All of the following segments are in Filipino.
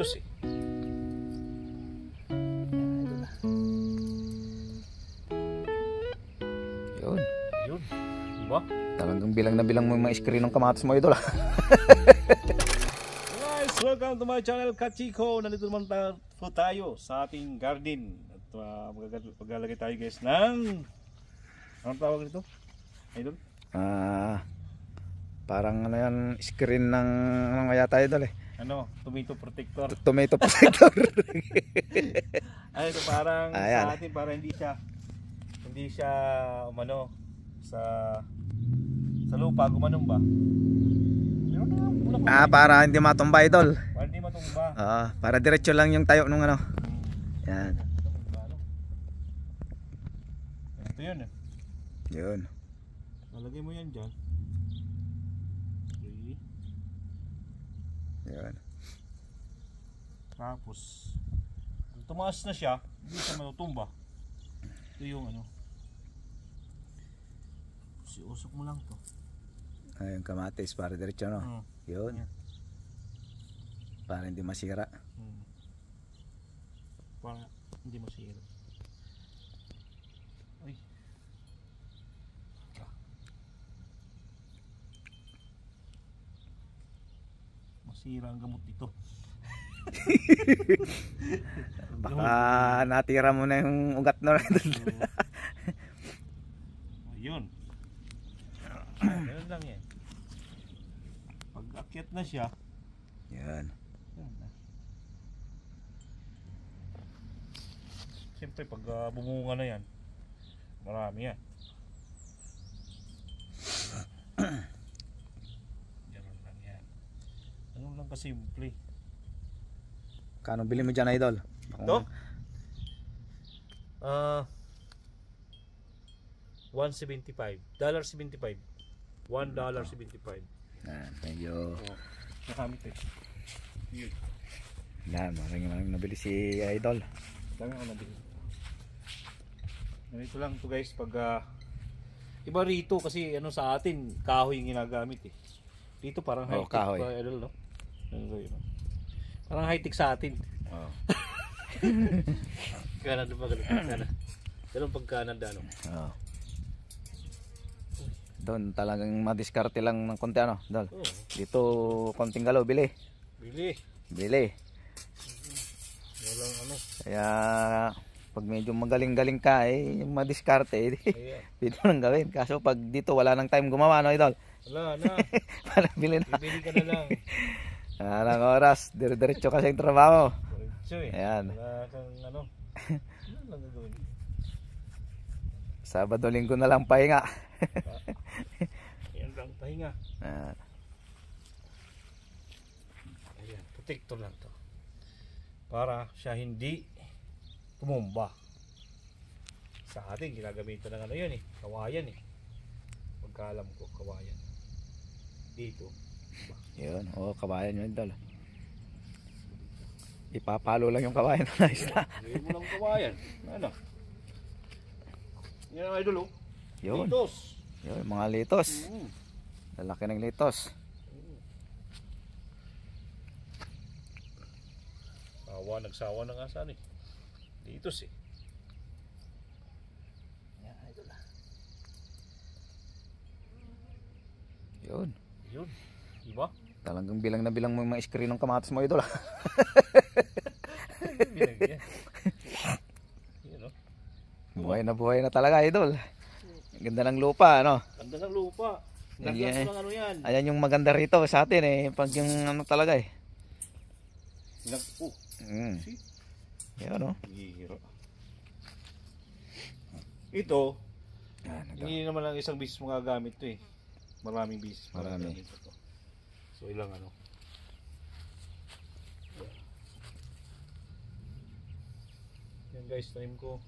Dito eh. Yun. Yun. Diba? Talagang bilang na bilang mo yung mga screen ng kamatis mo, idol. Guys, welcome to my channel, Kachiko. Nandito naman tayo sa ating garden. At maglalagay tayo guys ng... Anong tawag nito? Idol? Parang ano yan, screen ng ano yata, idol eh. Ano? Tomato protector. Tomato protector. Ano ito, parang Ayan. sa atin, para hindi siya umano sa lupa, gumanong ba? Para hindi matumba, idol. Para hindi matumba. Para diretso lang yung tayo nung ano. Yan. Ito yun eh. Yun. Lalagay mo yan dyan. Okay. Yun. Tapos pag tumaas na siya, hindi siya matutumba. Ito yung ano. Usok mo lang to. Ayun, kamatis para diretso, no? Yun. Yan. Para hindi masira. Para hindi masira. Ay. Masira ang gamot dito. Baka natira mo na yung ugat na rin. Ayun. Ganun lang yan. Pag akyat na siya, Yan. yan na. Siyempre pag bumunga na yan, marami yan. Ganun lang yan. Ganun lang kasimple. Kano bili mo dyan, idol? Ito? $1.75. $1.75. $1.75. Thank you. Nakamit eh. Yun. Yan, maraming nabili si idol. Dami ako nabili. Ganito lang to guys pag iba rito kasi ano sa atin kahoy yung ginagamit eh. Dito parang high tech kahoy. pa idol, no? Parang high tech sa atin. Canada pa ganun. Ganun pag Canada no. Doon talagang madiskarte lang ng konti, ano, idol. Dito konting galaw, bili. Walang ano. Kaya pag medyo magaling-galing ka yung madiskarte dito nang gawin. Kaso pag dito wala nang time gumawa, no, idol. Wala na. Para bilhin na. Bibili ka na lang. Wala nang oras, dire-diretso kasi yung trabaho. Diretso eh. Ayan. Wala kang ano. Ano lang gagawin? Sabado linggo na lang pahinga. Yan lang pahinga. Ayan, protector lang to. Para siya hindi tumumba. Sa atin ginagamitan ng ano yun eh, kawayan eh. Pagkaalam ko kawayan. Dito. Yun, kabayan yun, idol. Ipapalo lang yung kabayan na isla. Hindi mo lang kawayan. Ano? Yan ang idol oh. Yun. Litos. Yun, mga litos. Lalaki ng litos. Nagsawa ng asan eh. Litos eh. Yan idol ah. Yun. Yun. Diba? Talagang bilang na bilang mo yung mga screen ng kamatis mo, idol. Binagyan. Yun oh. Buhay na talaga, idol. Ganda ng lupa, ano? Ganda ng lupa. Ganda Yan, ng ano yan. Ayan yung maganda rito sa atin pag yung ano talaga See? Yan, no? Hihiro. Ito, Ito. hindi naman lang isang business magagamit to eh. Maraming business Marami. magagamit ito. So ilang ano. Yan guys, tanim ko.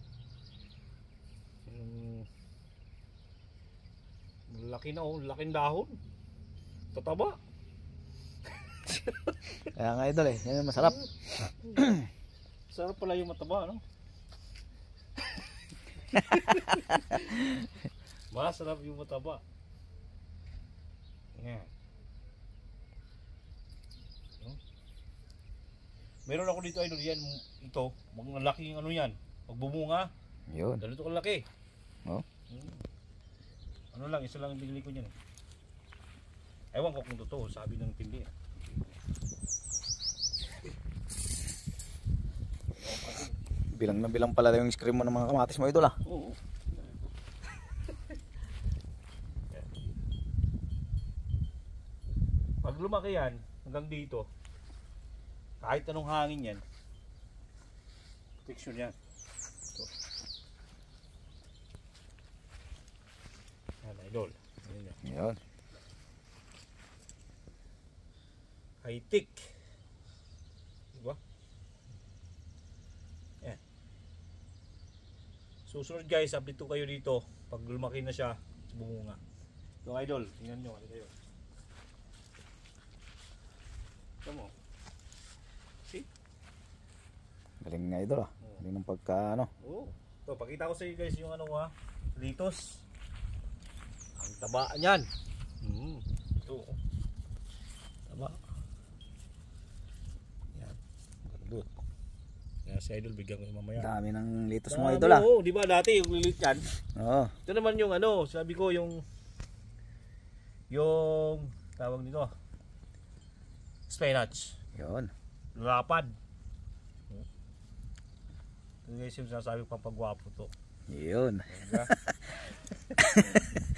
Laki na oh, laking dahon. Tataba. Kaya nga, idol yan yung masarap. Sarap pala yung mataba, no? Masarap yung mataba. Yan. Meron ako dito idol yan, ito, malaking ano yan, pagbumunga, Yun. ganito kalaki. Oh. Ano lang, isa lang binili ko niyan. Ewan ko kung totoo, sabi ng tindi. Bilang na bilang pala yung screen mo ng mga kamatis mo, idol ah. Oo. Pag lumaki yan, hanggang dito, kahit anong hangin yan, protection yan. Ito. Yan, idol. Yan yan. Yun. High-tech. Diba? Yan. Susunod guys, update ko kayo dito. Pag lumaki na siya, bumunga. Ito idol, tingnan nyo. Ano kayo? Ito mo. See? Galing nga idol ah. Galing ng pagka ano. Oo. Ito, pakita ko sa inyo guys yung ano ha. Litos. Ang taba niyan. Ito. Taba. Yan. Gandut. Yan si idol, bigyan ko yung mamaya. Dami ng litos mo idol ah. Oo, di ba dati yung lilit yan? Oo. Ito naman yung ano, sabi ko yung tawag nito. Spinach. Yun. Lapad. Ito guys yung sinasabi ko pampagwapo to. Yun. Diba?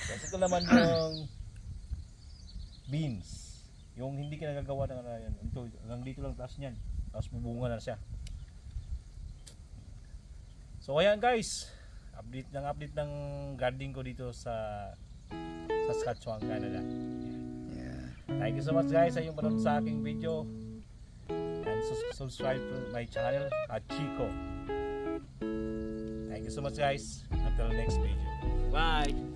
Kasi ito naman yung beans. Yung hindi ka nagagawa ng ano yan. Ito, hanggang dito lang taas niyan. Tapos bubunga na siya. So ayan guys. Update ng gardening ko dito sa Saskatchewan, Canada. Yeah. Thank you so much guys sa inyong panonood sa aking video. And subscribe to my channel at Chico. Thank you so much guys. Until next video. Bye!